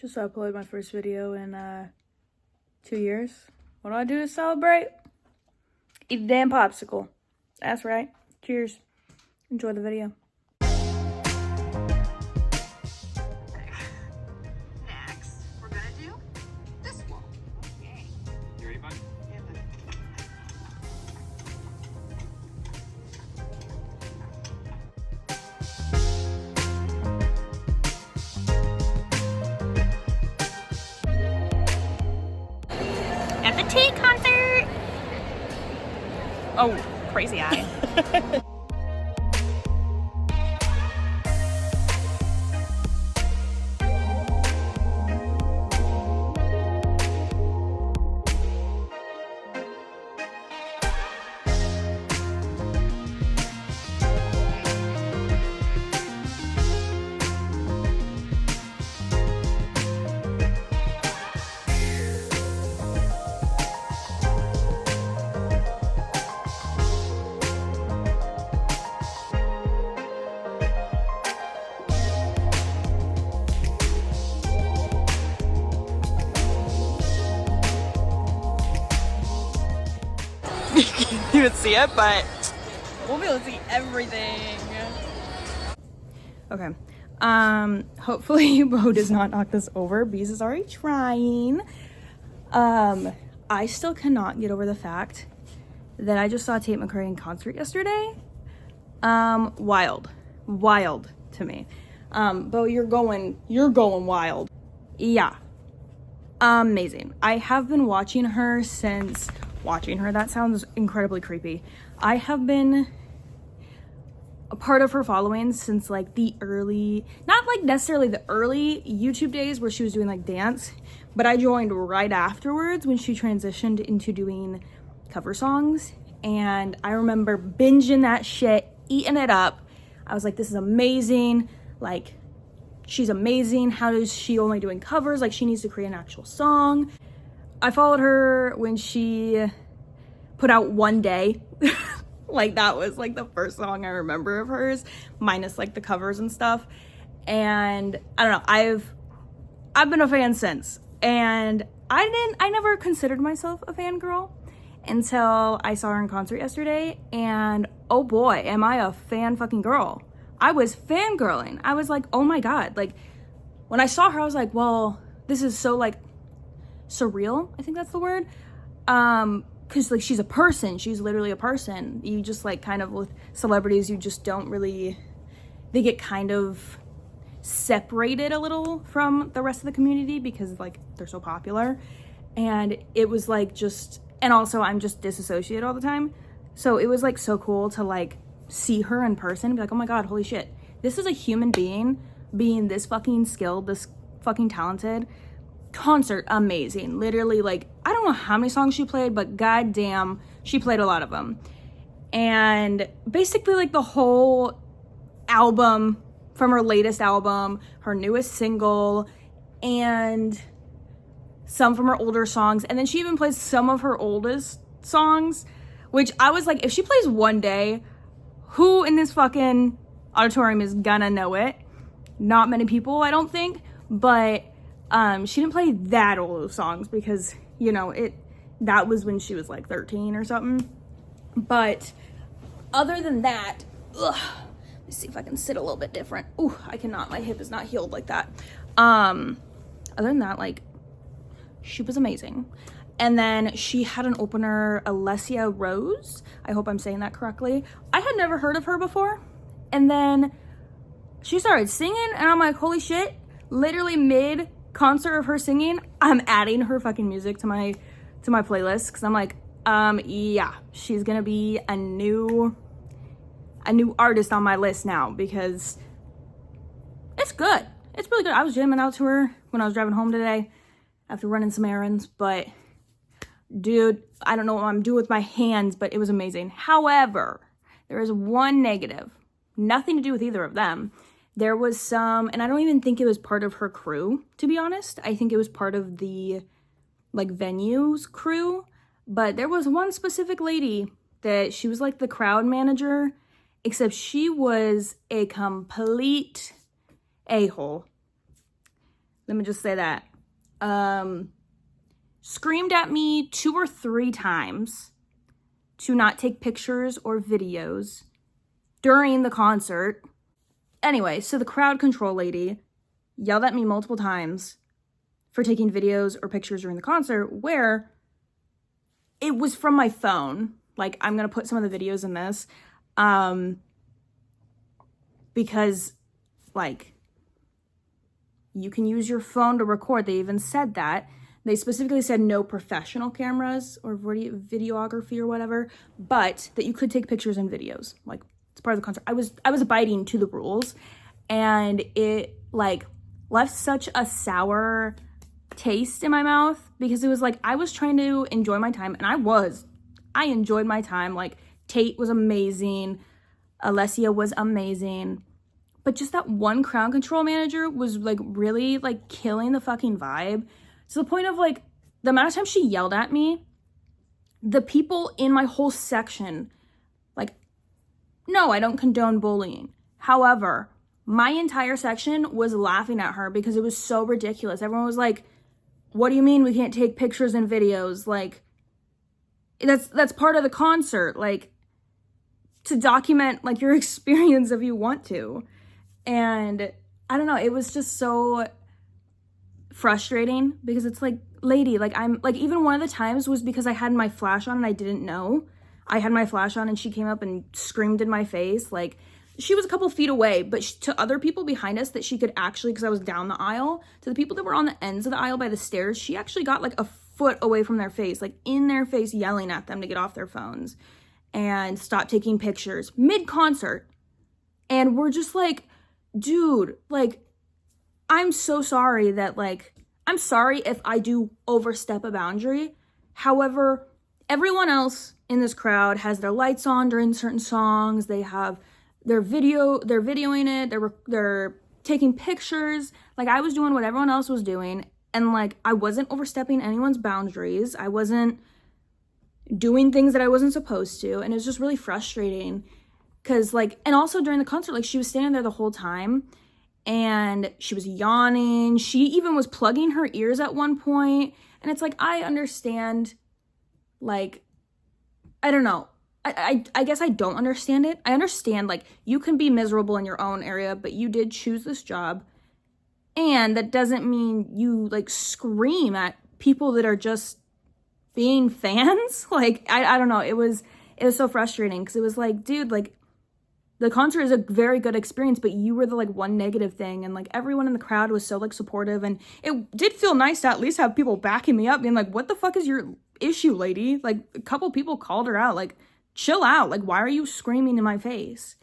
Just uploaded my first video in 2 years. What do I do to celebrate? Eat a damn popsicle. That's right. Cheers. Enjoy the video. Next, we're gonna do this wall. Okay. You ready, bud? Yeah, but at the Tate concert. Oh, crazy eye. You can't even see it, but we'll be able to see everything. Okay. Hopefully Bo does not knock this over. Bees is already trying. I still cannot get over the fact that I just saw Tate Mccrae in concert yesterday. Wild to me. Bo, you're going wild. Yeah. Amazing. I have been watching her, that sounds incredibly creepy. I have been a part of her following since like the early, not like necessarily the early YouTube days where she was doing like dance, but I joined right afterwards when she transitioned into doing cover songs. And I remember binging that shit, eating it up. I was like, this is amazing. Like, she's amazing. How is she only doing covers? Like, she needs to create an actual song. I followed her when she put out One Day. Like, that was like the first song I remember of hers, minus like the covers and stuff. And I don't know, I've been a fan since. And I never considered myself a fangirl until I saw her in concert yesterday. And oh boy, am I a fan fucking girl. I was fangirling. I was like, oh my God. Like, when I saw her, I was like, well, this is so like surreal, I think that's the word. Because like, she's a person. She's literally a person. You just like kind of with celebrities, you just don't really, they get kind of separated a little from the rest of the community because like they're so popular. And it was like just, and also I'm just disassociated all the time. So it was like so cool to like see her in person and be like, oh my God, holy shit. This is a human being this fucking skilled, this fucking talented. Concert amazing. Literally, like, I don't know how many songs she played, but goddamn, she played a lot of them. And basically like the whole album from her latest album, her newest single, and some from her older songs. And then she even plays some of her oldest songs, which I was like, if she plays One Day, who in this fucking auditorium is gonna know it? Not many people, I don't think. But she didn't play that old of songs because, you know, that was when she was like 13 or something. But other than that, let me see if I can sit a little bit different. Ooh, I cannot. My hip is not healed like that. Other than that, like, she was amazing. And then she had an opener, Alessia Rose. I hope I'm saying that correctly. I had never heard of her before. And then she started singing and I'm like, holy shit. Literally mid concert of her singing, I'm adding her fucking music to my playlist because I'm like, yeah, she's gonna be a new artist on my list now because it's good. It's really good. I was jamming out to her when I was driving home today after running some errands, but dude, I don't know what I'm doing with my hands, but it was amazing. However, there is one negative, nothing to do with either of them. There was some, and I don't even think it was part of her crew, to be honest. I think it was part of the, like, venue's crew. But there was one specific lady that she was, like, the crowd manager, except she was a complete a-hole. Let me just say that. Screamed at me 2 or 3 times to not take pictures or videos during the concert. Anyway, so the crowd control lady yelled at me multiple times for taking videos or pictures during the concert, where it was from my phone. Like, I'm gonna put some of the videos in this, because, like, you can use your phone to record. They even said that. They specifically said no professional cameras or videography or whatever, but that you could take pictures and videos. Like, it's part of the concert. I was abiding to the rules, and it, like, left such a sour taste in my mouth, because it was like, I was trying to enjoy my time, and I enjoyed my time. Like, Tate was amazing, Alessia was amazing, but just that one crowd control manager was, like, really, like, killing the fucking vibe, to the point of, like, the amount of time she yelled at me, the people in my whole section, like, no, I don't condone bullying. However, my entire section was laughing at her because it was so ridiculous. Everyone was like, what do you mean we can't take pictures and videos? Like, that's part of the concert. Like, to document, like, your experience if you want to. And I don't know, it was just so frustrating, because it's like, lady, like, I'm, like, even one of the times was because I had my flash on and I didn't know. I had my flash on and she came up and screamed in my face. Like, she was a couple feet away, but to other people behind us that she could actually, because I was down the aisle, to the people that were on the ends of the aisle by the stairs, she actually got, like, a foot away from their face, like, in their face, yelling at them to get off their phones and stop taking pictures mid-concert. And we're just like, dude, like, I'm so sorry that, like, I'm sorry if I do overstep a boundary. However, everyone else in this crowd has their lights on during certain songs. They're videoing it, they're taking pictures. Like, I was doing what everyone else was doing, and, like, I wasn't overstepping anyone's boundaries. I wasn't doing things that I wasn't supposed to, and it was just really frustrating, because, like, and also during the concert, like, she was standing there the whole time, and she was yawning. She even was plugging her ears at one point, and it's like, I understand, like, I don't know. I guess I don't understand it. I understand, like, you can be miserable in your own area, but you did choose this job. And that doesn't mean you, like, scream at people that are just being fans. Like, I don't know. It was so frustrating, because it was like, dude, like, the concert is a very good experience, but you were the, like, one negative thing. And, like, everyone in the crowd was so, like, supportive. And it did feel nice to at least have people backing me up, being like, what the fuck is your issue, lady? Like, a couple people called her out, like, chill out. Like, why are you screaming in my face?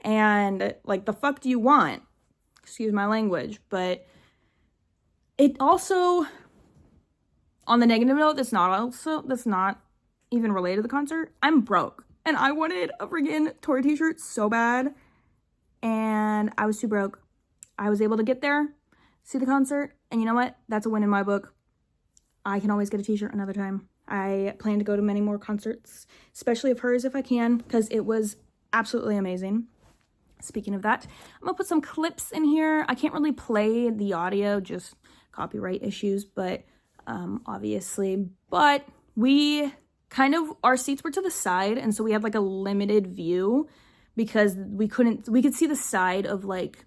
And, like, the fuck do you want? Excuse my language. But it also, on the negative note, that's not even related to the concert, I'm broke. And I wanted a friggin' tour t-shirt so bad. And I was too broke. I was able to get there, see the concert, and you know what? That's a win in my book. I can always get a t-shirt another time. I plan to go to many more concerts, especially of hers if I can, because it was absolutely amazing. Speaking of that, I'm gonna put some clips in here. I can't really play the audio, just copyright issues, but obviously. But we kind of, our seats were to the side, and so we had, like, a limited view, because we could see the side of, like,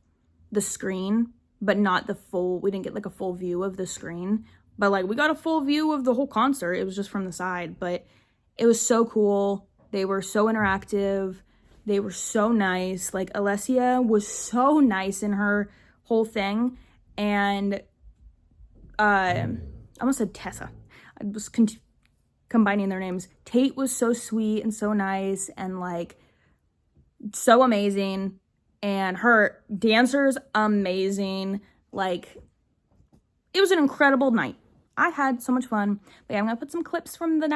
the screen, but not the full, we didn't get, like, a full view of the screen. But, like, we got a full view of the whole concert. It was just from the side. But it was so cool. They were so interactive. They were so nice. Like, Alessia was so nice in her whole thing. And I almost said Tessa. I was combining their names. Tate was so sweet and so nice and, like, so amazing. And her dancers, amazing. Like, it was an incredible night. I had so much fun. But yeah, I'm gonna put some clips from that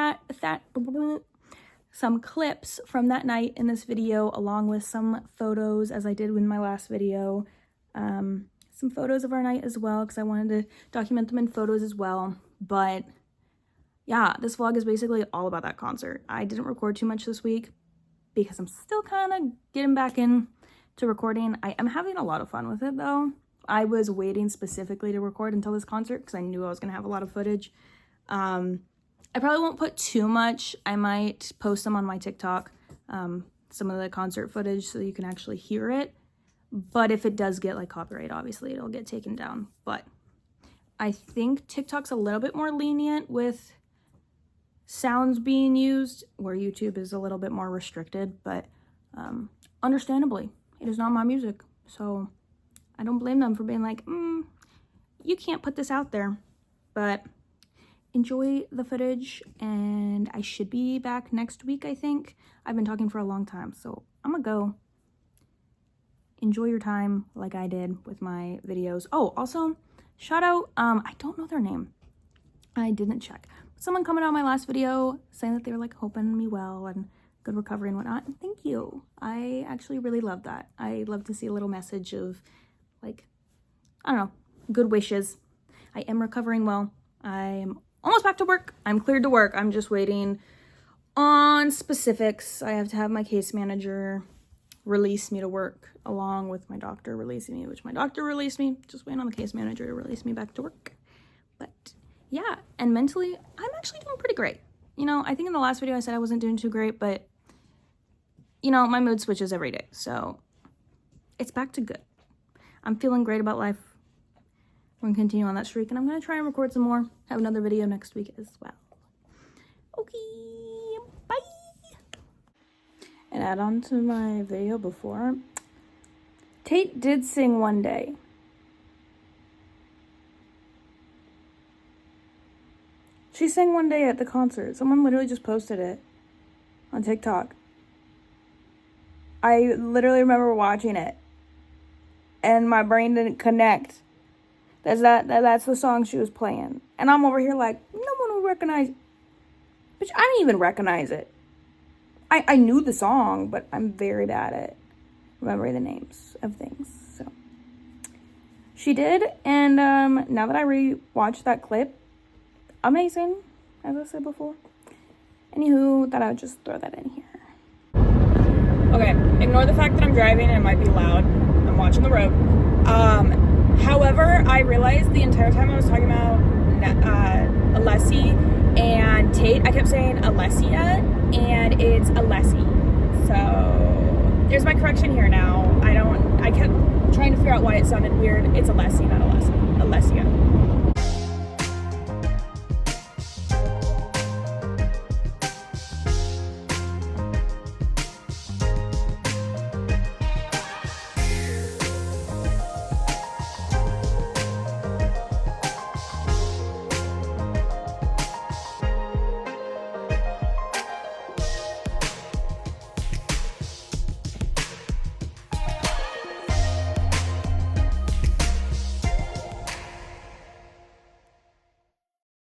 night in this video, along with some photos, as I did in my last video. Some photos of our night as well, because I wanted to document them in photos as well. But yeah, this vlog is basically all about that concert. I didn't record too much this week because I'm still kind of getting back in to recording. I am having a lot of fun with it though. I was waiting specifically to record until this concert because I knew I was going to have a lot of footage. I probably won't put too much. I might post some on my TikTok, some of the concert footage so you can actually hear it. But if it does get like copyright, obviously it'll get taken down. But I think TikTok's a little bit more lenient with sounds being used, where YouTube is a little bit more restricted. But understandably, it is not my music. So I don't blame them for being like, you can't put this out there. But enjoy the footage, and I should be back next week, I think. I've been talking for a long time, so I'm gonna go. Enjoy your time like I did with my videos. Oh, also, shout out, I don't know their name. I didn't check. Someone commented on my last video saying that they were like hoping me well and good recovery and whatnot. And thank you. I actually really love that. I love to see a little message of like, I don't know, good wishes. I am recovering well. I'm almost back to work. I'm cleared to work. I'm just waiting on specifics. I have to have my case manager release me to work along with my doctor releasing me, which my doctor released me. Just waiting on the case manager to release me back to work. But yeah, and mentally, I'm actually doing pretty great. You know, I think in the last video I said I wasn't doing too great, but you know, my mood switches every day. So it's back to good. I'm feeling great about life. We're gonna continue on that streak, and I'm gonna try and record some more. Have another video next week as well. Okay, bye. And add on to my video before, Tate did sing one day. She sang one day at the concert. Someone literally just posted it on TikTok. I literally remember watching it, and my brain didn't connect. That's the song she was playing. And I'm over here like, no one will recognize. Bitch, I didn't even recognize it. I knew the song, but I'm very bad at remembering the names of things. So she did, and now that I rewatched that clip, amazing, as I said before. Anywho, thought I would just throw that in here. Okay, ignore the fact that I'm driving and it might be loud. I'm watching the road. However, I realized the entire time I was talking about Alessi and Tate, I kept saying Alessia, and it's Alessi. So there's my correction here now. I kept trying to figure out why it sounded weird. It's Alessi, not Alessia.